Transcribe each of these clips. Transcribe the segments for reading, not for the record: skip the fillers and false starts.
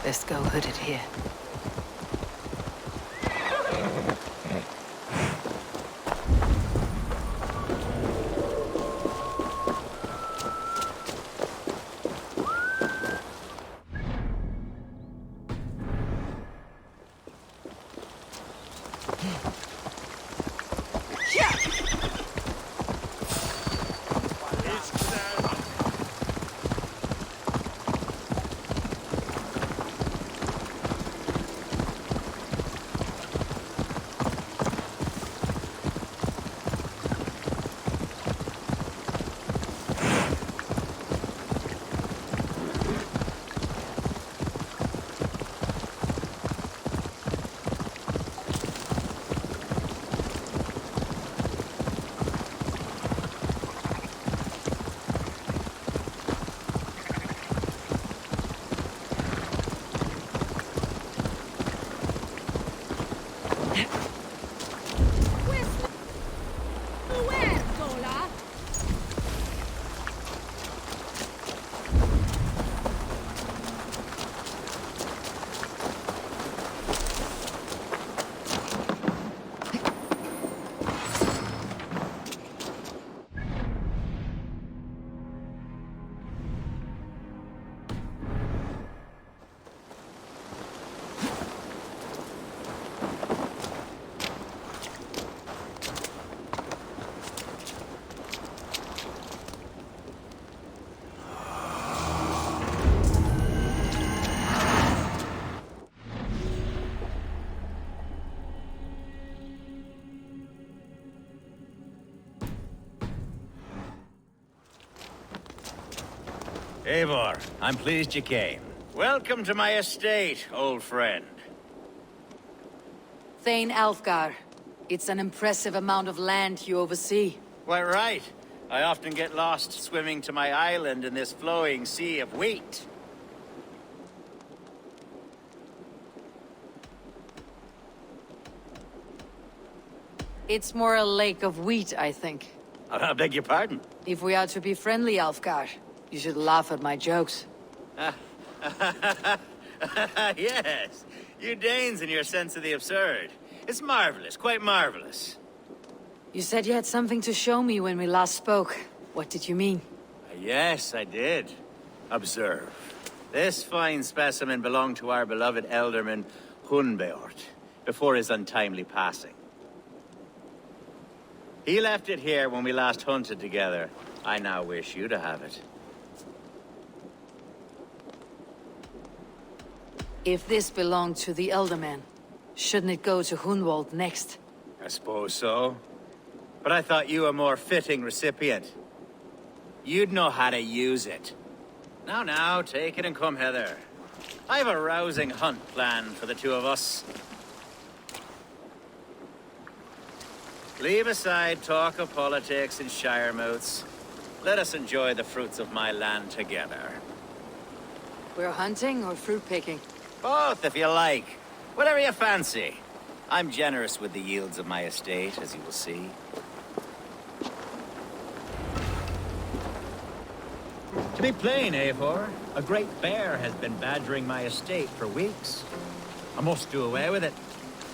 Let's go hooded here. Eivor, I'm pleased you came. Welcome to my estate, old friend. Thane Alfgar. It's an impressive amount of land you oversee. Quite right. I often get lost swimming to my island in this flowing sea of wheat. It's more a lake of wheat, I think. I beg your pardon? If we are to be friendly, Alfgar, you should laugh at my jokes. Yes, you Danes and your sense of the absurd. It's marvelous, quite marvelous. You said you had something to show me when we last spoke. What did you mean? Yes, I did. Observe. This fine specimen belonged to our beloved elderman, Hunbeort, before his untimely passing. He left it here when we last hunted together. I now wish you to have it. If this belonged to the Elderman, shouldn't it go to Hunwald next? I suppose so. But I thought you a more fitting recipient. You'd know how to use it. Now, take it and come hither. I've a rousing hunt planned for the two of us. Leave aside talk of politics and shiremouths. Let us enjoy the fruits of my land together. We're hunting or fruit picking? Both, if you like. Whatever you fancy. I'm generous with the yields of my estate, as you will see. To be plain, Eivor, a great bear has been badgering my estate for weeks. I must do away with it,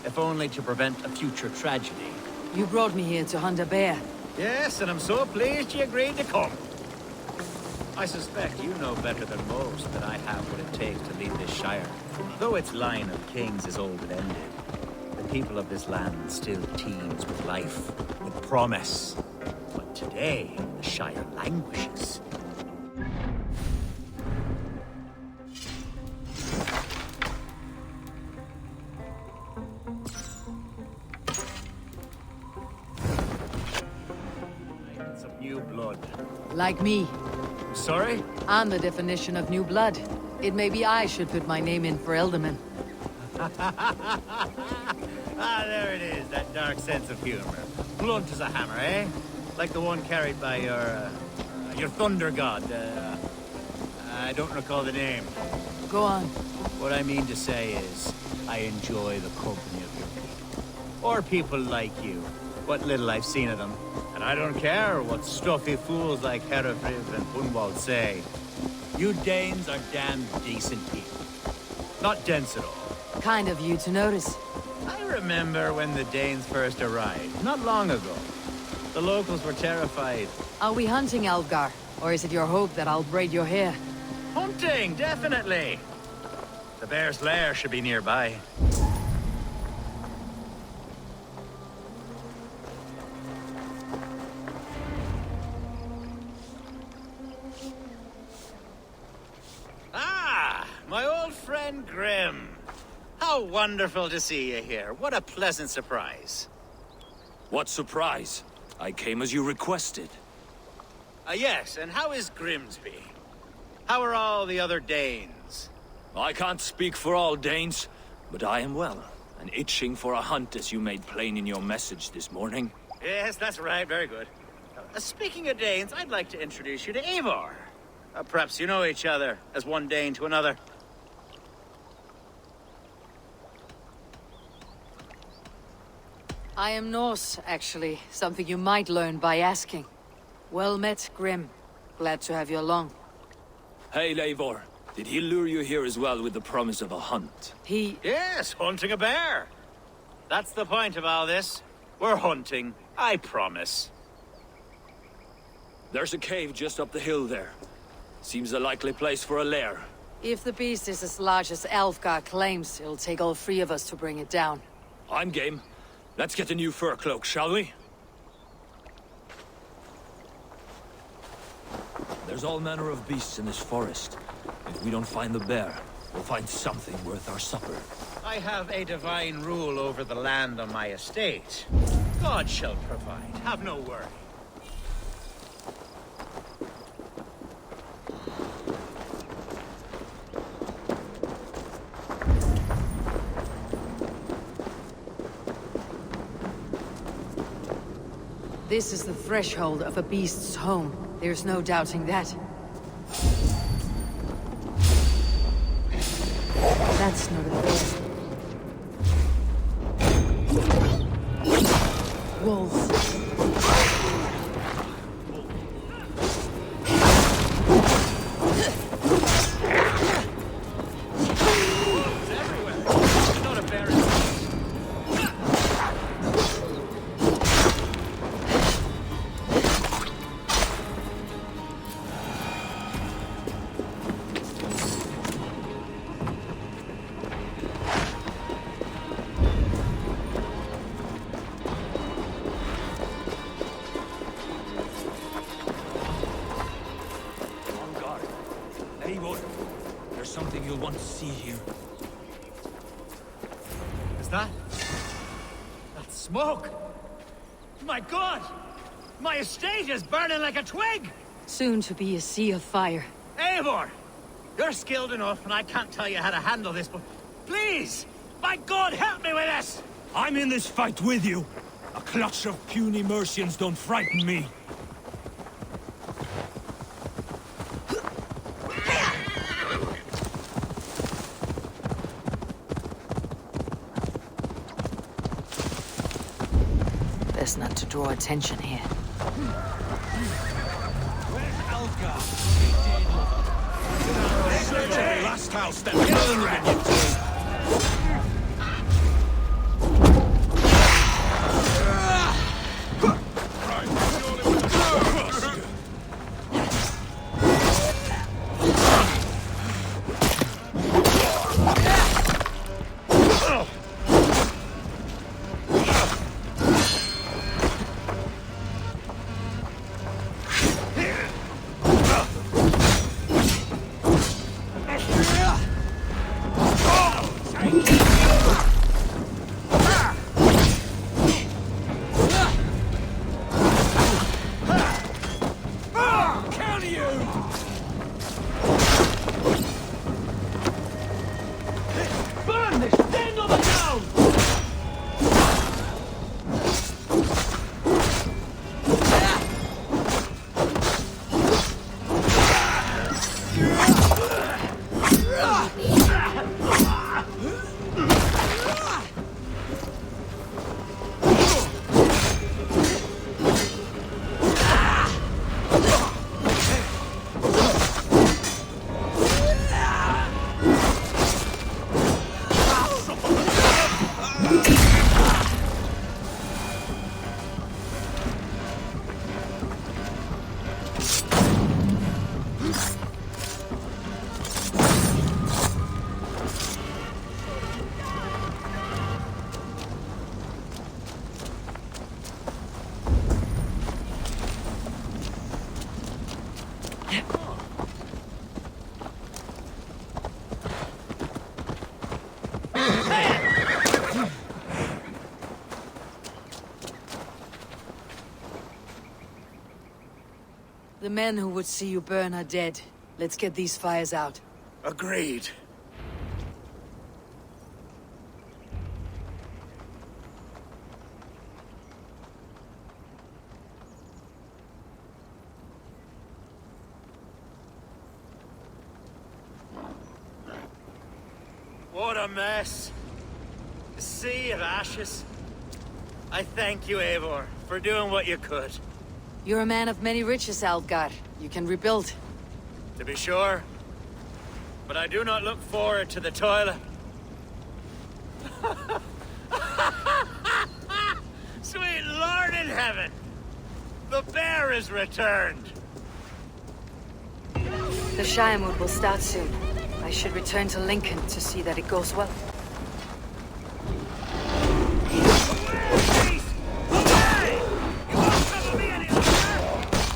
if only to prevent a future tragedy. You brought me here to hunt a bear. Yes, and I'm so pleased you agreed to come. I suspect you know better than most that I have what it takes to lead this shire. Though its line of kings is old and ended, the people of this land still teems with life, with promise. But today, the shire languishes. Some new blood. Like me. Sorry? I'm the definition of new blood. It may be I should put my name in for Elderman. Ah, there it is, that dark sense of humor. Blunt as a hammer, eh? Like the one carried by your thunder god. I don't recall the name. Go on. What I mean to say is, I enjoy the company of your people. Or people like you. What little I've seen of them. And I don't care what stuffy fools like Hereford and Hunwald say. You Danes are damn decent people. Not dense at all. Kind of you to notice. I remember when the Danes first arrived, not long ago. The locals were terrified. Are we hunting Alfgar? Or is it your hope that I'll braid your hair? Hunting, definitely! The bear's lair should be nearby. Ah, my old friend Grim. How wonderful to see you here. What a pleasant surprise. What surprise? I came as you requested. Yes, and how is Grimsby? How are all the other Danes? I can't speak for all Danes, but I am well, and itching for a hunt as you made plain in your message this morning. Yes, that's right. Very good. Speaking of Danes, I'd like to introduce you to Eivor. Perhaps you know each other, as one Dane to another. I am Norse, actually. Something you might learn by asking. Well met, Grim. Glad to have you along. Hey, Eivor. Did he lure you here as well with the promise of a hunt? Yes, hunting a bear. That's the point of all this. We're hunting, I promise. There's a cave just up the hill there. Seems a likely place for a lair. If the beast is as large as Alfgar claims, it'll take all three of us to bring it down. I'm game. Let's get a new fur cloak, shall we? There's all manner of beasts in this forest. If we don't find the bear, we'll find something worth our supper. I have a divine rule over the land on my estate. God shall provide, have no worry. This is the threshold of a beast's home. There's no doubting that. That's not a bear. Wolves. It's everywhere. It's not a bear. On guard. Eivor, there's something you'll want to see here. Is that? That's smoke! My God! My estate is burning like a twig! Soon to be a sea of fire. Eivor! You're skilled enough, and I can't tell you how to handle this, but please! My God, help me with this! I'm in this fight with you. A clutch of puny Mercians don't frighten me. Best not to draw attention here. Where's Alka? Search every last house that The men who would see you burn are dead. Let's get these fires out. Agreed. What a mess. A sea of ashes. I thank you, Eivor, for doing what you could. You're a man of many riches, Alfgar. You can rebuild. To be sure. But I do not look forward to the toil. Sweet Lord in heaven! The bear is returned! The Shiremood will start soon. I should return to Lincoln to see that it goes well.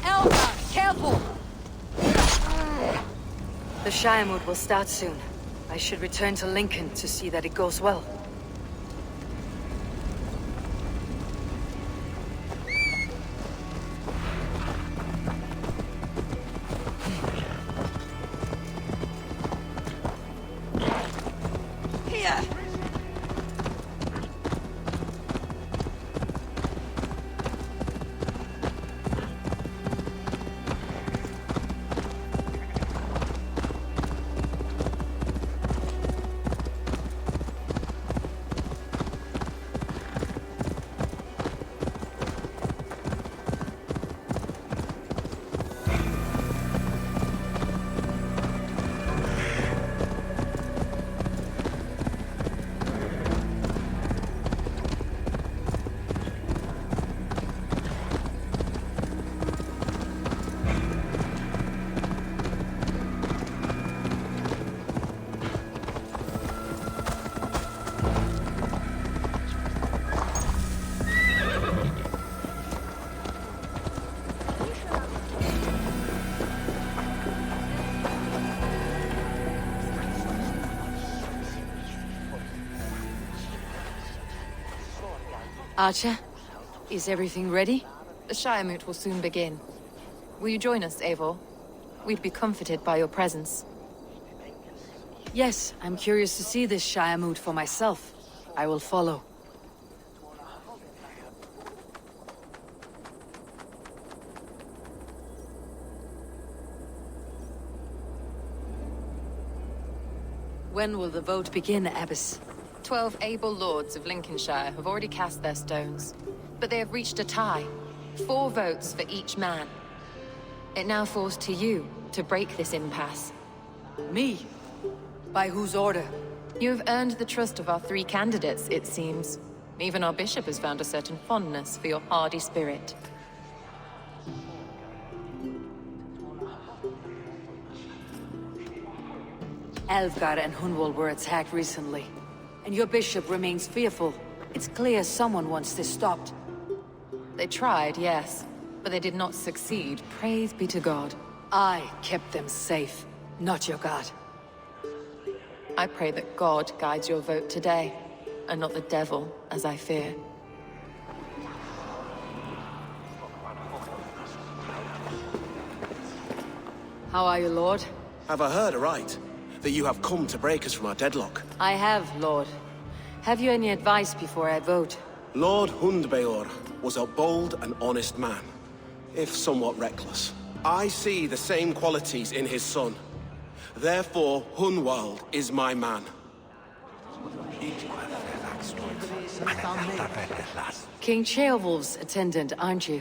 Elgar, careful! The Shiremood will start soon. I should return to Lincoln to see that it goes well. Archer, is everything ready? The Shiremoot will soon begin. Will you join us, Eivor? We'd be comforted by your presence. Yes, I'm curious to see this Shiremoot for myself. I will follow. When will the vote begin, Abbess? 12 able lords of Lincolnshire have already cast their stones, but they have reached a tie. 4 votes for each man. It now falls to you to break this impasse. Me? By whose order? You have earned the trust of our 3 candidates, it seems. Even our bishop has found a certain fondness for your hardy spirit. Alfgar and Hunwald were attacked recently, and your bishop remains fearful. It's clear someone wants this stopped. They tried, yes, but they did not succeed. Praise be to God. I kept them safe, not your god. I pray that God guides your vote today, and not the devil, as I fear. How are you, Lord? Have I heard aright? That you have come to break us from our deadlock? I have, Lord. Have you any advice before I vote? Lord Hundbeor was a bold and honest man, if somewhat reckless. I see the same qualities in his son. Therefore, Hunwald is my man. King Ceolwulf's attendant, aren't you?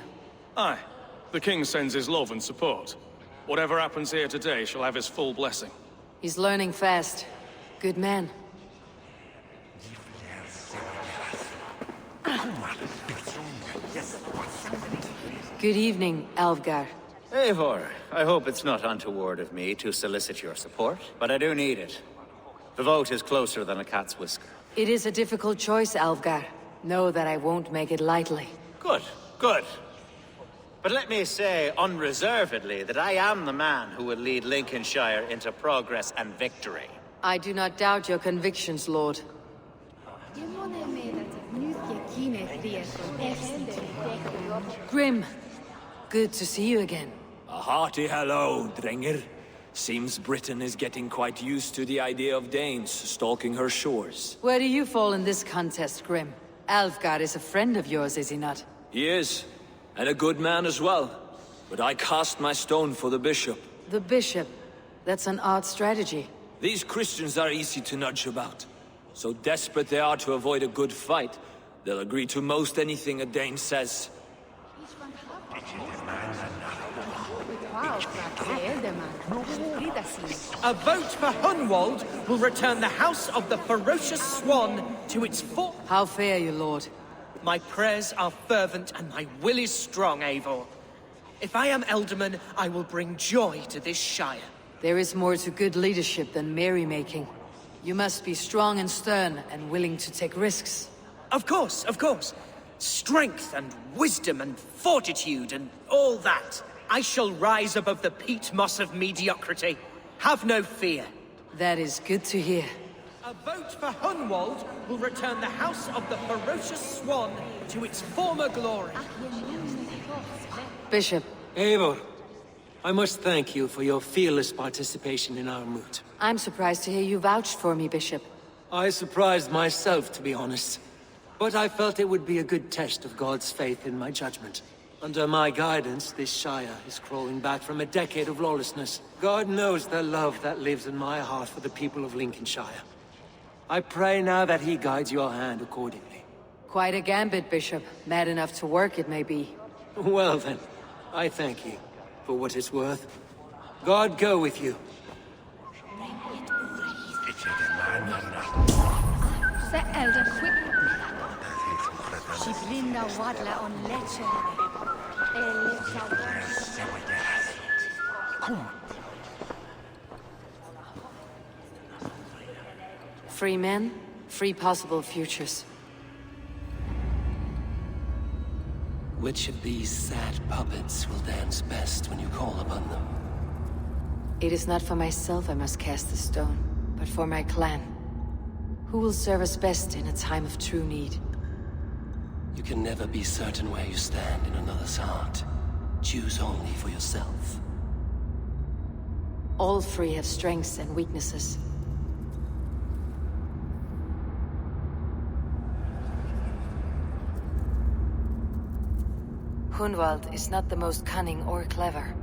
Aye. The king sends his love and support. Whatever happens here today shall have his full blessing. He's learning fast. Good man. Good evening, Alfgar. Eivor, I hope it's not untoward of me to solicit your support, but I do need it. The vote is closer than a cat's whisker. It is a difficult choice, Alfgar. Know that I won't make it lightly. Good, good. But let me say unreservedly that I am the man who will lead Lincolnshire into progress and victory. I do not doubt your convictions, Lord. Grim, good to see you again. A hearty hello, Drenger. Seems Britain is getting quite used to the idea of Danes stalking her shores. Where do you fall in this contest, Grim? Alfgard is a friend of yours, is he not? He is, and a good man as well. But I cast my stone for the bishop. The bishop? That's an odd strategy. These Christians are easy to nudge about. So desperate they are to avoid a good fight, they'll agree to most anything a Dane says. A vote for Hunwald will return the House of the Ferocious Swan to its full... How fare you, Lord? My prayers are fervent and my will is strong, Eivor. If I am Elderman, I will bring joy to this Shire. There is more to good leadership than merrymaking. You must be strong and stern and willing to take risks. Of course, of course. Strength and wisdom and fortitude and all that. I shall rise above the peat moss of mediocrity. Have no fear. That is good to hear. A vote for Hunwald will return the House of the Ferocious Swan to its former glory. Bishop, Eivor, I must thank you for your fearless participation in our moot. I'm surprised to hear you vouched for me, Bishop. I surprised myself, to be honest. But I felt it would be a good test of God's faith in my judgment. Under my guidance, this Shire is crawling back from a decade of lawlessness. God knows the love that lives in my heart for the people of Lincolnshire. I pray now that he guides your hand accordingly. Quite a gambit, Bishop. Mad enough to work, it may be. Well then, I thank you, for what it's worth. God go with you. Free men, free possible futures. Which of these sad puppets will dance best when you call upon them? It is not for myself I must cast the stone, but for my clan. Who will serve us best in a time of true need? You can never be certain where you stand in another's heart. Choose only for yourself. All three have strengths and weaknesses. Hunwald is not the most cunning or clever,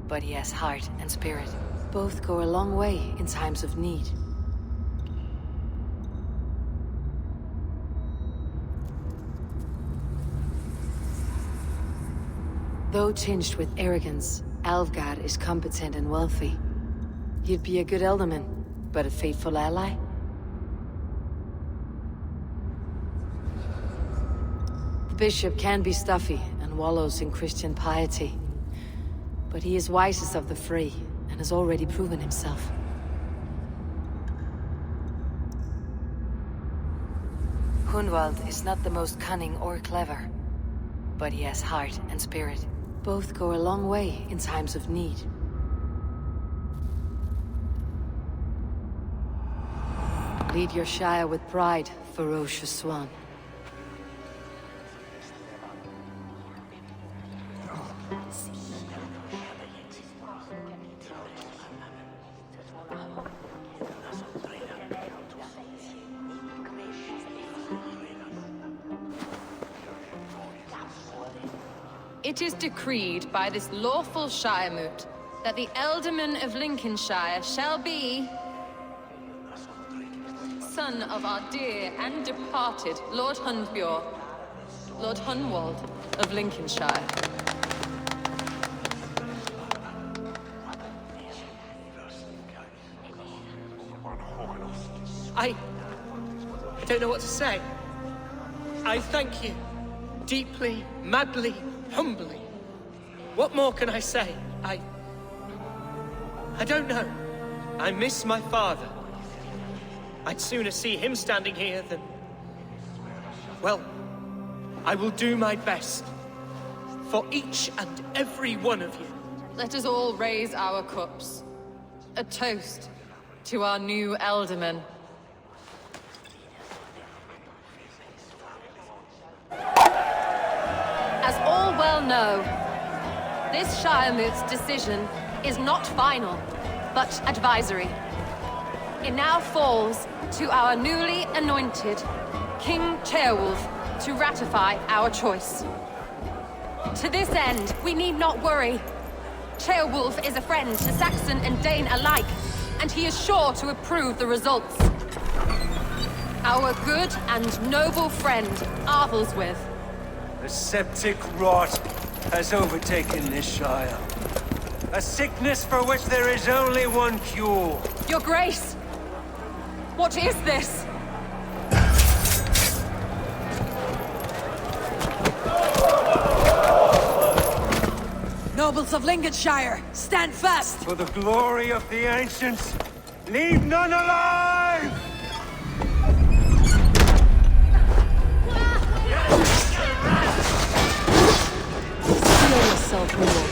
but he has heart and spirit. Both go a long way in times of need. Though tinged with arrogance, Alfgard is competent and wealthy. He'd be a good Elderman, but a faithful ally? The bishop can be stuffy and wallows in Christian piety. But he is wisest of the three, and has already proven himself. Hunwald is not the most cunning or clever, but he has heart and spirit. Both go a long way in times of need. Lead your Shire with pride, ferocious swan. It is decreed by this lawful Shire moot that the Elderman of Lincolnshire shall be son of our dear and departed Lord Hundbjorn, Lord Hunwald of Lincolnshire. I don't know what to say. I thank you. Deeply, madly, humbly. What more can I say? I don't know. I miss my father. I'd sooner see him standing here than... Well, I will do my best. For each and every one of you. Let us all raise our cups. A toast to our new Elderman. As all well know, This Shiremoot's decision is not final, but advisory. It now falls to our newly anointed King Ceolwulf to ratify our choice. To this end, we need not worry. Ceolwulf is a friend to Saxon and Dane alike, and he is sure to approve the results. Our good and noble friend, Arthelswith. The septic rot has overtaken this Shire. A sickness for which there is only one cure. Your Grace! What is this? Nobles of Lincolnshire, stand fast! For the glory of the ancients, leave none alive! Steel yourself, Lord.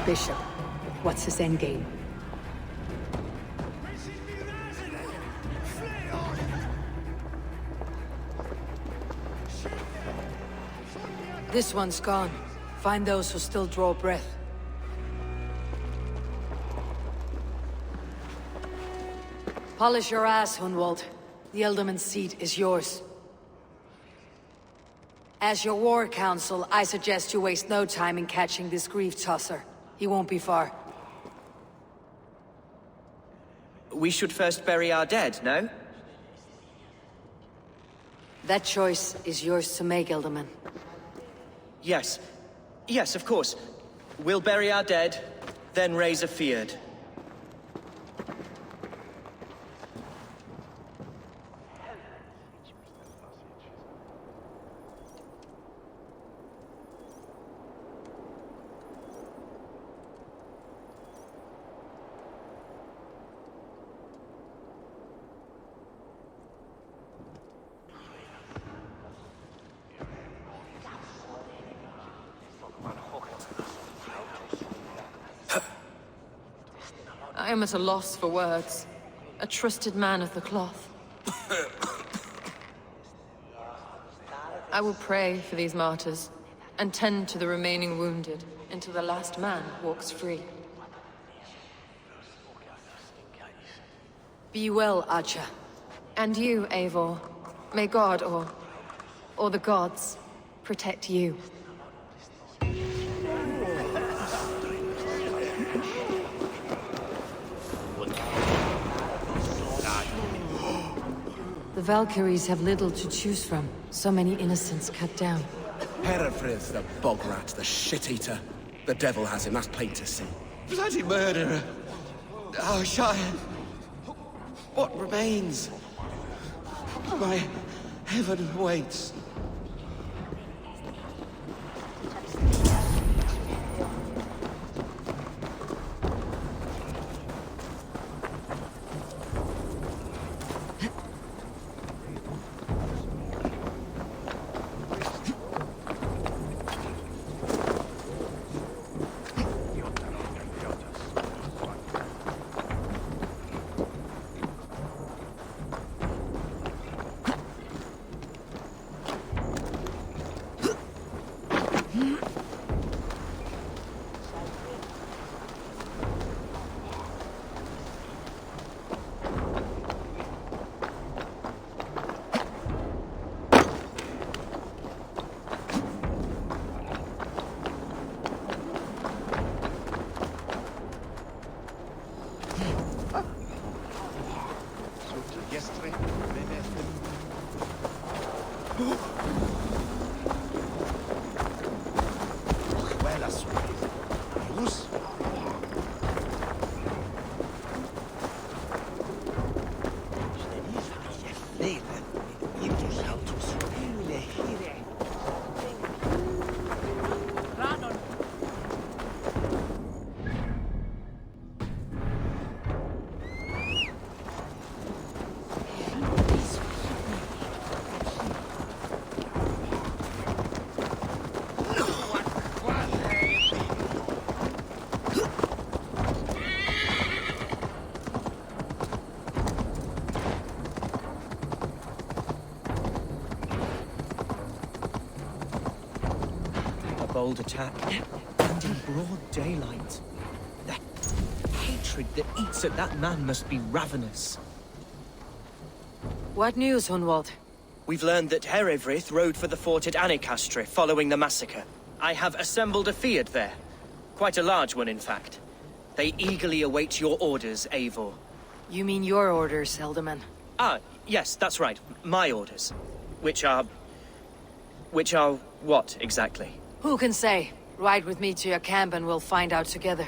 Bishop, what's his endgame? This one's gone. Find those who still draw breath. Polish your ass, Hunwald. The Ealdorman's seat is yours. As your war council, I suggest you waste no time in catching this grief tosser. He won't be far. We should first bury our dead, no? That choice is yours to make, Ealdorman. Yes. Yes, of course. We'll bury our dead, then raise a feard. I am at a loss for words. A trusted man of the cloth. I will pray for these martyrs, and tend to the remaining wounded, until the last man walks free. Be well, Archer. And you, Eivor. May God, or the gods, protect you. The Valkyries have little to choose from. So many innocents cut down. Herefrith, the bog rat, the shit-eater. The devil has him, that's plain to see. Bloody murderer! Our Shire! What remains? My heaven waits. Bold attack, and in broad daylight. The hatred that eats at that man must be ravenous. What news, Hunwald? We've learned that Herewrith rode for the fort at Annikastre following the massacre. I have assembled a field there. Quite a large one, in fact. They eagerly await your orders, Eivor. You mean your orders, Elderman? Ah, yes, that's right. My orders. Which are what, exactly? Who can say? Ride with me to your camp and we'll find out together.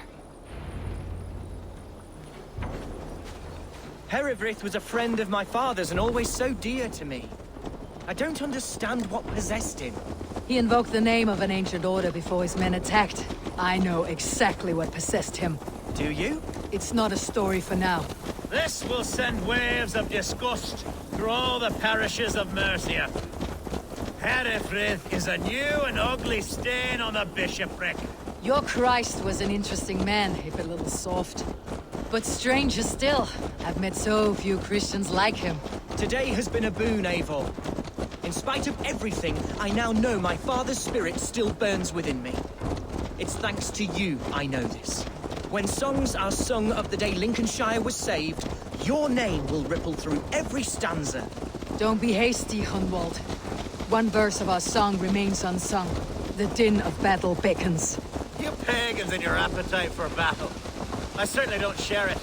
Herewrith was a friend of my father's and always so dear to me. I don't understand what possessed him. He invoked the name of an ancient order before his men attacked. I know exactly what possessed him. Do you? It's not a story for now. This will send waves of disgust through all the parishes of Mercia. Herefrith is a new and ugly stain on the bishopric. Your Christ was an interesting man, if a little soft. But stranger still, I've met so few Christians like him. Today has been a boon, Eivor. In spite of everything, I now know my father's spirit still burns within me. It's thanks to you I know this. When songs are sung of the day Lincolnshire was saved, your name will ripple through every stanza. Don't be hasty, Hunwald. One verse of our song remains unsung. The din of battle beckons. You pagans and your appetite for battle. I certainly don't share it.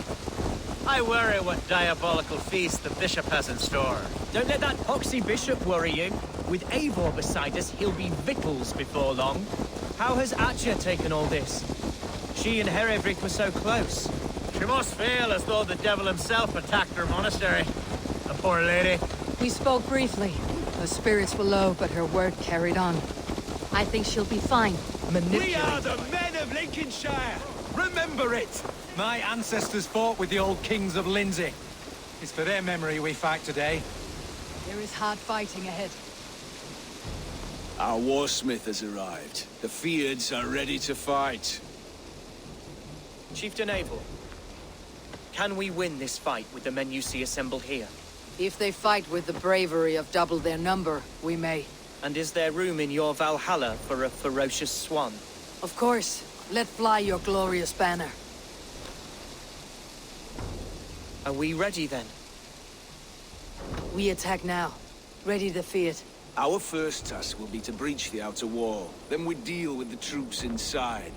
I worry what diabolical feast the bishop has in store. Don't let that poxy bishop worry you. With Eivor beside us, he'll be victuals before long. How has Atya taken all this? She and Herewrith were so close. She must feel as though the devil himself attacked her monastery. The poor lady. We spoke briefly. Her spirits were low, but her word carried on. I think she'll be fine. We are the men of Lincolnshire! Remember it! My ancestors fought with the old kings of Lindsey. It's for their memory we fight today. There is hard fighting ahead. Our warsmith has arrived. The Fyrds are ready to fight. Chieftain Eivor, can we win this fight with the men you see assembled here? If they fight with the bravery of double their number, we may. And is there room in your Valhalla for a ferocious swan? Of course. Let fly your glorious banner. Are we ready then? We attack now. Ready to fight. Our first task will be to breach the outer wall. Then we deal with the troops inside.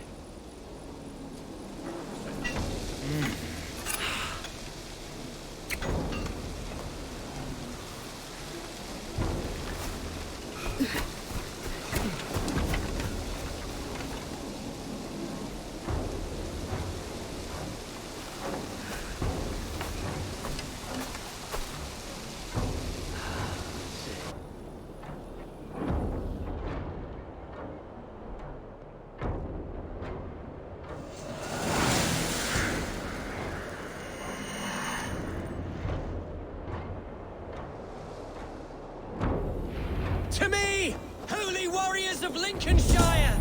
To me, holy warriors of Lincolnshire!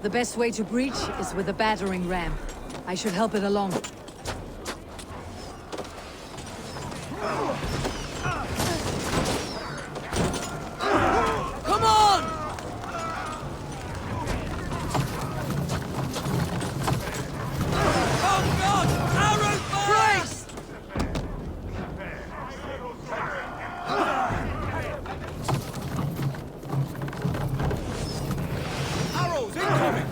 The best way to breach is with a battering ram. I should help it along. Come on! Oh God! Arrow fire! Christ! Arrows incoming!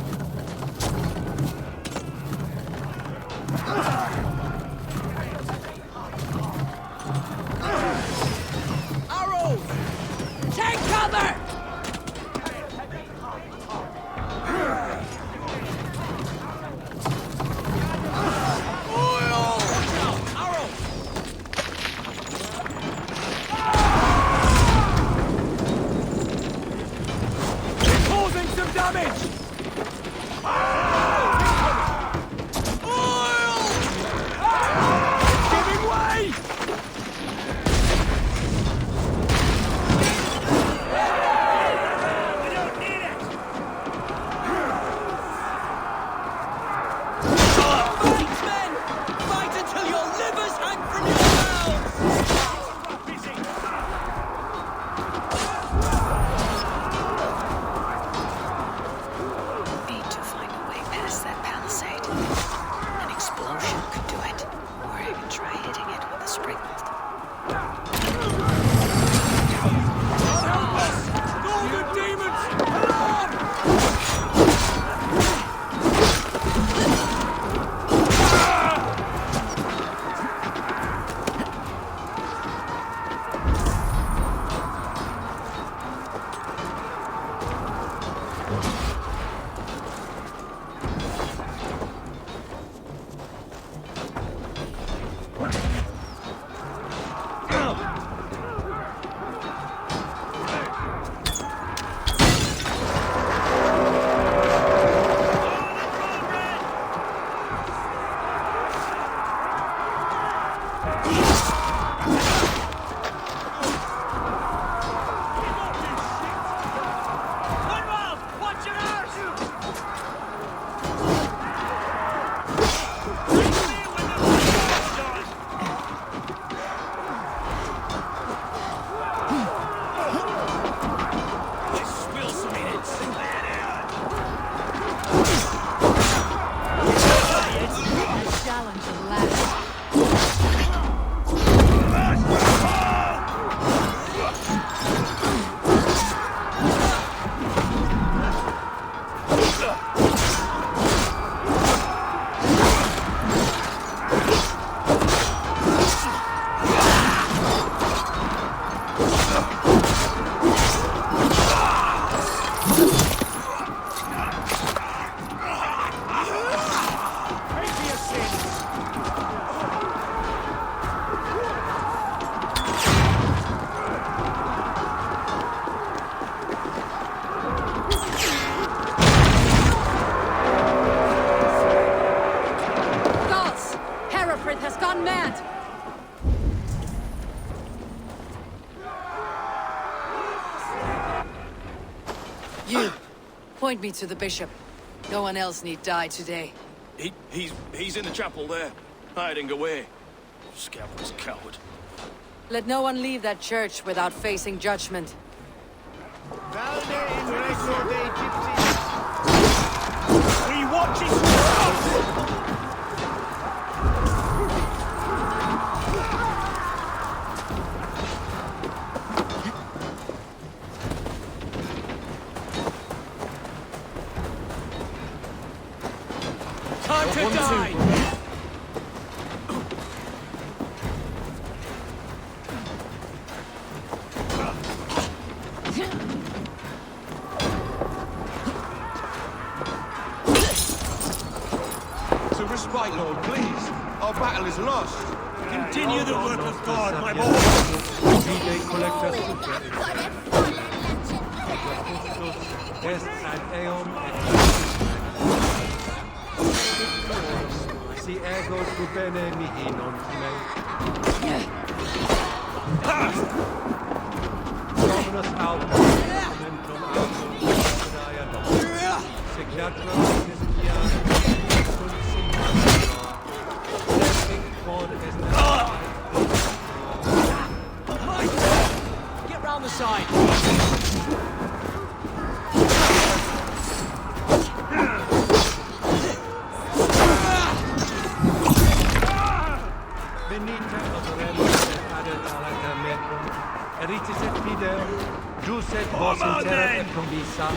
Point me to the bishop. No one else need die today. He's in the chapel there, hiding away. Scandalous coward. Let no one leave that church without facing judgment. We watch his time to die! To respite, Lord, please. Our battle is lost. Continue the work of God, my boy! Si ego tu bene mihi non time. Dominus autem, momentum autem, Sadaia Dominus. Signatro Christia, sunt signatura. Nesting quod est Get round the side! Venite operemus et adet alata mecum, eritis et fidem, jus et vos in terra et convisa,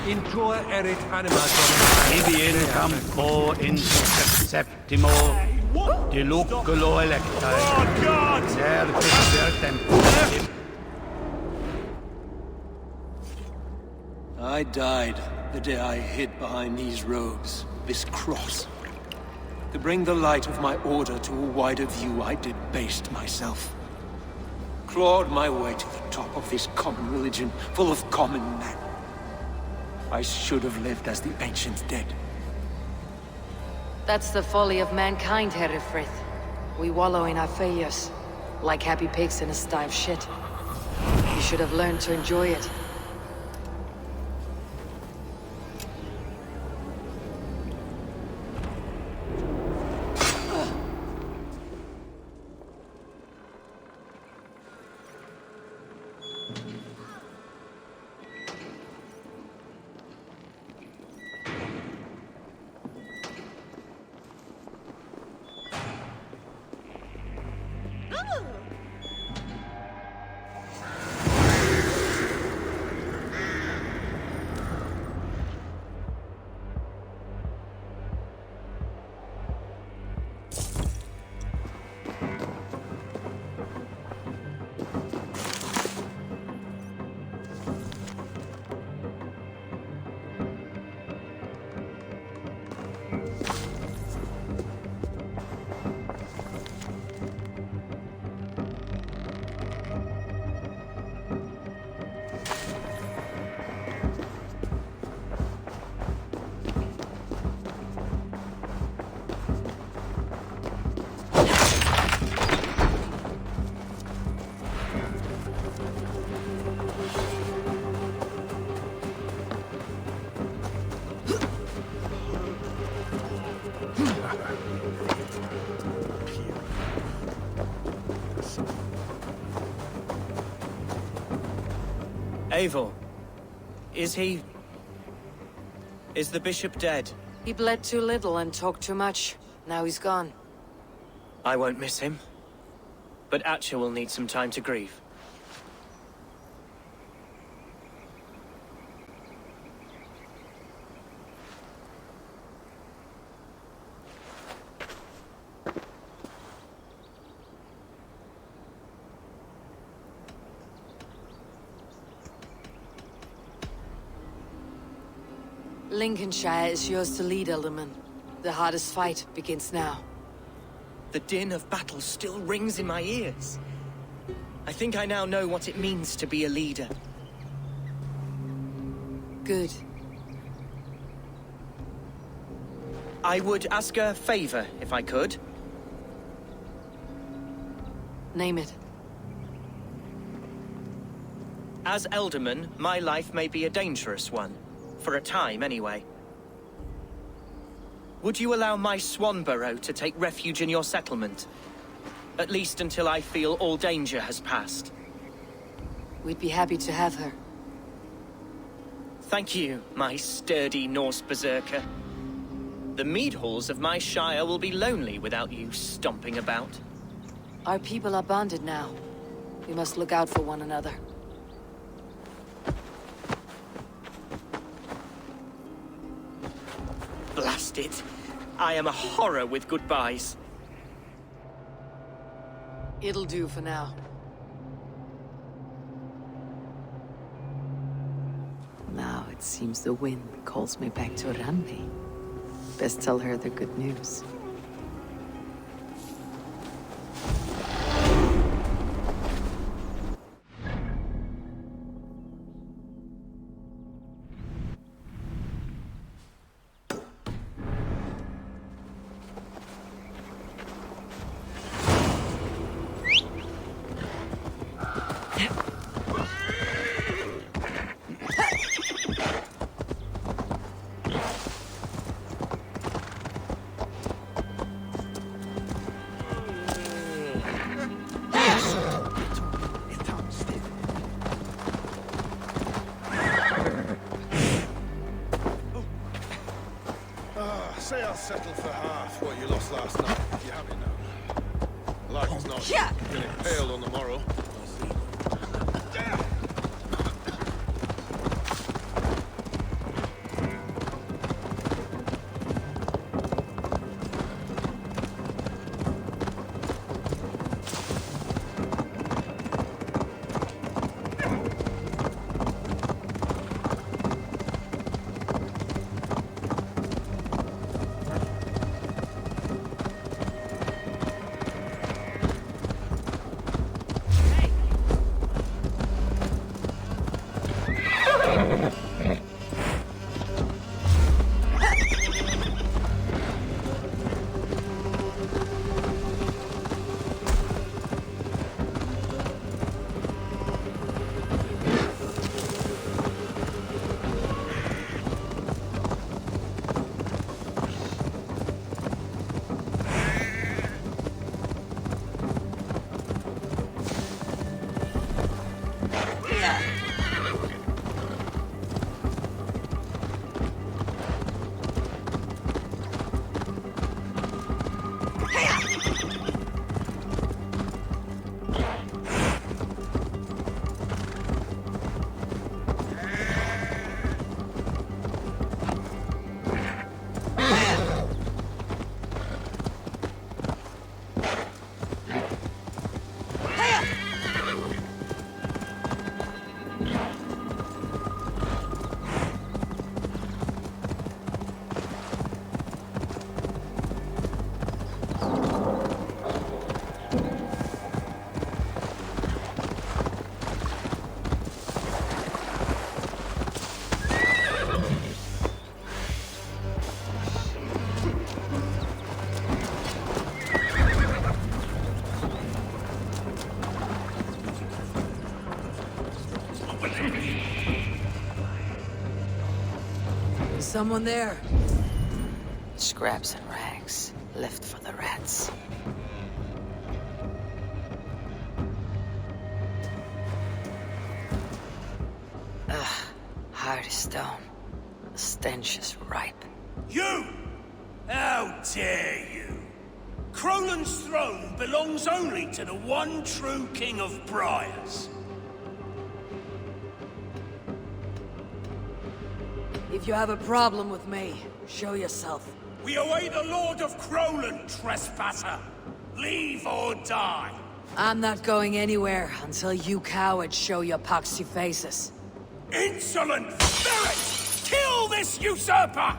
in tua erit anima Domini. Ibi in campo intus septimo, diluculo electae. Oh, God! I died the day I hid behind these robes, this cross. To bring the light of my order to a wider view, I debased myself. Clawed my way to the top of this common religion, full of common men. I should have lived as the ancient dead. That's the folly of mankind, Herefrith. We wallow in our failures, like happy pigs in a sty of shit. You should have learned to enjoy it. Eivor, is he... is the bishop dead? He bled too little and talked too much. Now he's gone. I won't miss him. But Atcha will need some time to grieve. Lincolnshire is yours to lead, Alderman. The hardest fight begins now. The din of battle still rings in my ears. I think I now know what it means to be a leader. Good. I would ask a favor, if I could. Name it. As Alderman, my life may be a dangerous one. For a time, anyway. Would you allow my Swanborough to take refuge in your settlement? At least until I feel all danger has passed. We'd be happy to have her. Thank you, my sturdy Norse berserker. The mead halls of my shire will be lonely without you stomping about. Our people are bonded now. We must look out for one another. Blast it. I am a horror with goodbyes. It'll do for now. Now it seems the wind calls me back to Randi. Best tell her the good news. Say I'll settle for half what you lost last night, if you have it now. Like as not, you'll get impaled on the morrow. Someone there. Scraps and rags, left for the rats. Every stone. The stench is ripe. You! How dare you! Crolan's throne belongs only to the one true King of Briars. If you have a problem with me, show yourself. We await the Lord of Crolan, trespasser! Leave or die! I'm not going anywhere until you cowards show your poxy faces. Insolent spirit! Kill this usurper!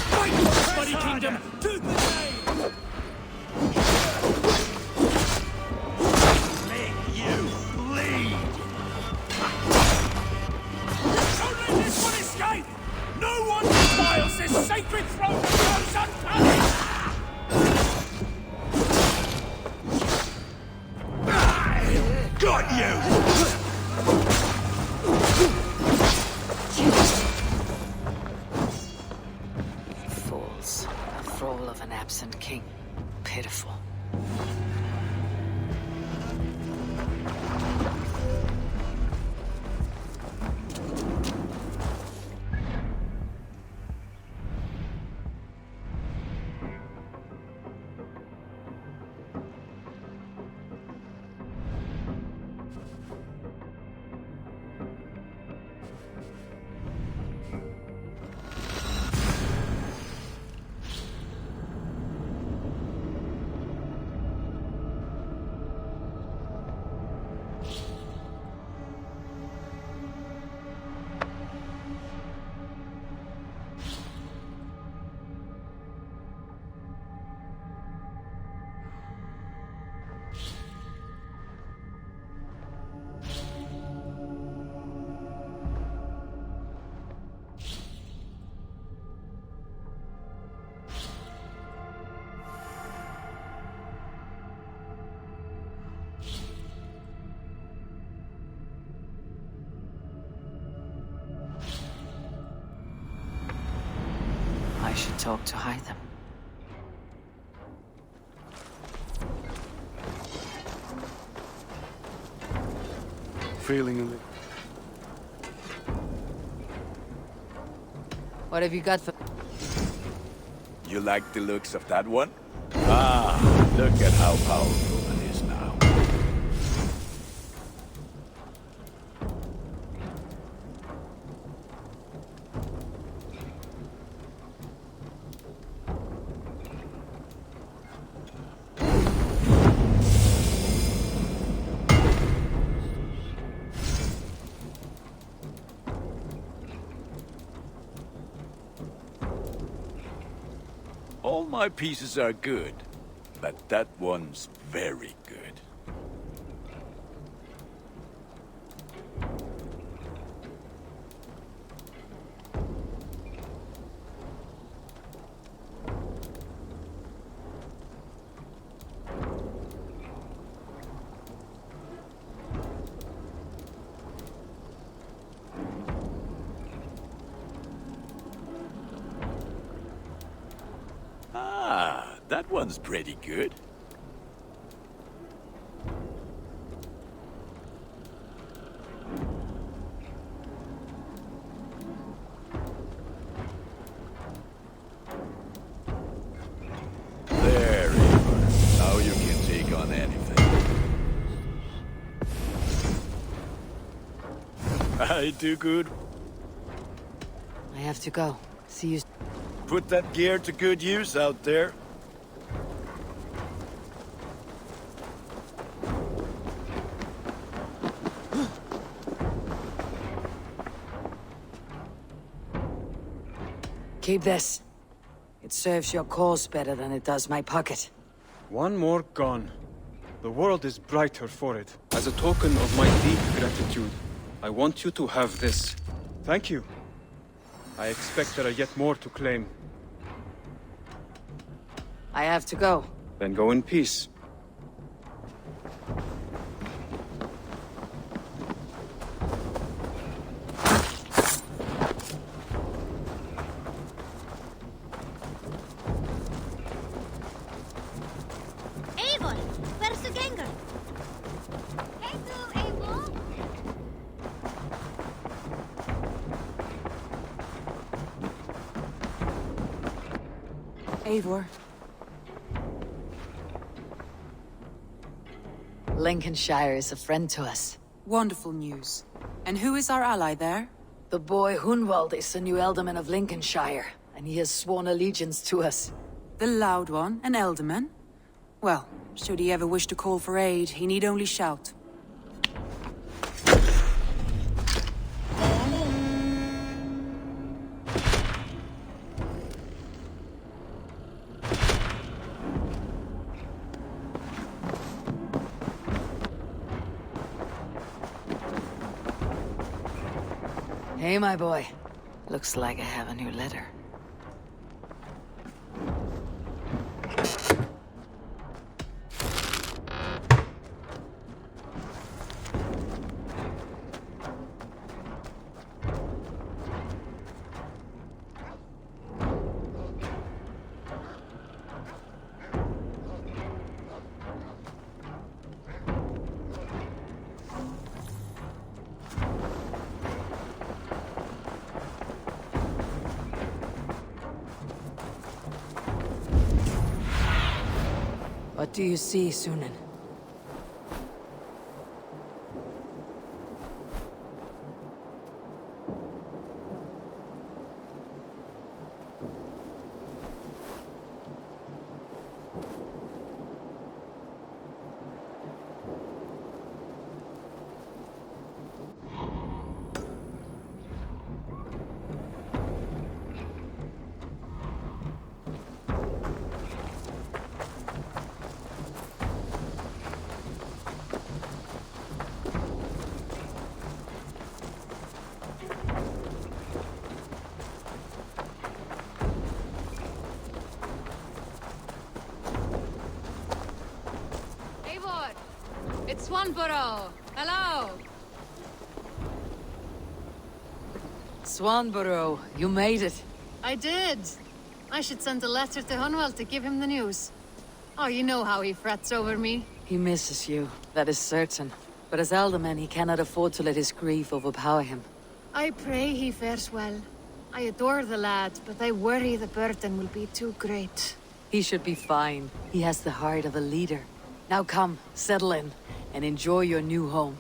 Fight for the bloody kingdom! To the name! Make you bleed! Don't let this one escape! No one defiles this sacred throne that goes unpunished! Got you! Fools. The thrall of an absent king. Pitiful. I should talk to Hytham. Feeling a little. What have you got for... You like the looks of that one? Ah, look at how powerful it is now. All my pieces are good, but that one's very good. Ah, that one's pretty good. There, Eivor. Now you can take on anything. I do good. I have to go. See you... Put that gear to good use out there. Keep this. It serves your cause better than it does my pocket. One more gone. The world is brighter for it. As a token of my deep gratitude, I want you to have this. Thank you. I expect there are yet more to claim. I have to go. Then go in peace. Eivor, where's the Gengar? Eivor. Lincolnshire is a friend to us. Wonderful news. And who is our ally there? The boy Hunwald is the new Alderman of Lincolnshire, and he has sworn allegiance to us. The Loud One, an Alderman? Well, should he ever wish to call for aid, he need only shout. Hey, my boy. Looks like I have a new letter. What do you see, Sunan? It's Swanborough. Hello. Swanborough, you made it. I did. I should send a letter to Hunwald to give him the news. Oh, you know how he frets over me. He misses you, that is certain. But as Alderman, he cannot afford to let his grief overpower him. I pray he fares well. I adore the lad, but I worry the burden will be too great. He should be fine. He has the heart of a leader. Now come, settle in, and enjoy your new home.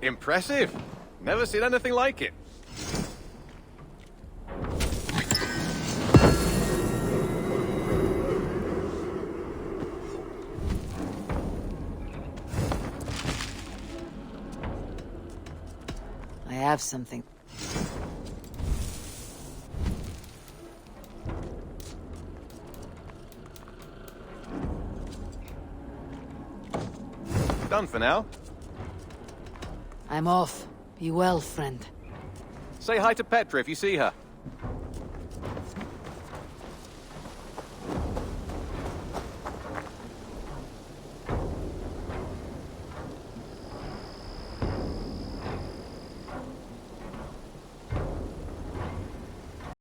Impressive. Never seen anything like it. I have something. Done for now. I'm off. Be well, friend. Say hi to Petra if you see her.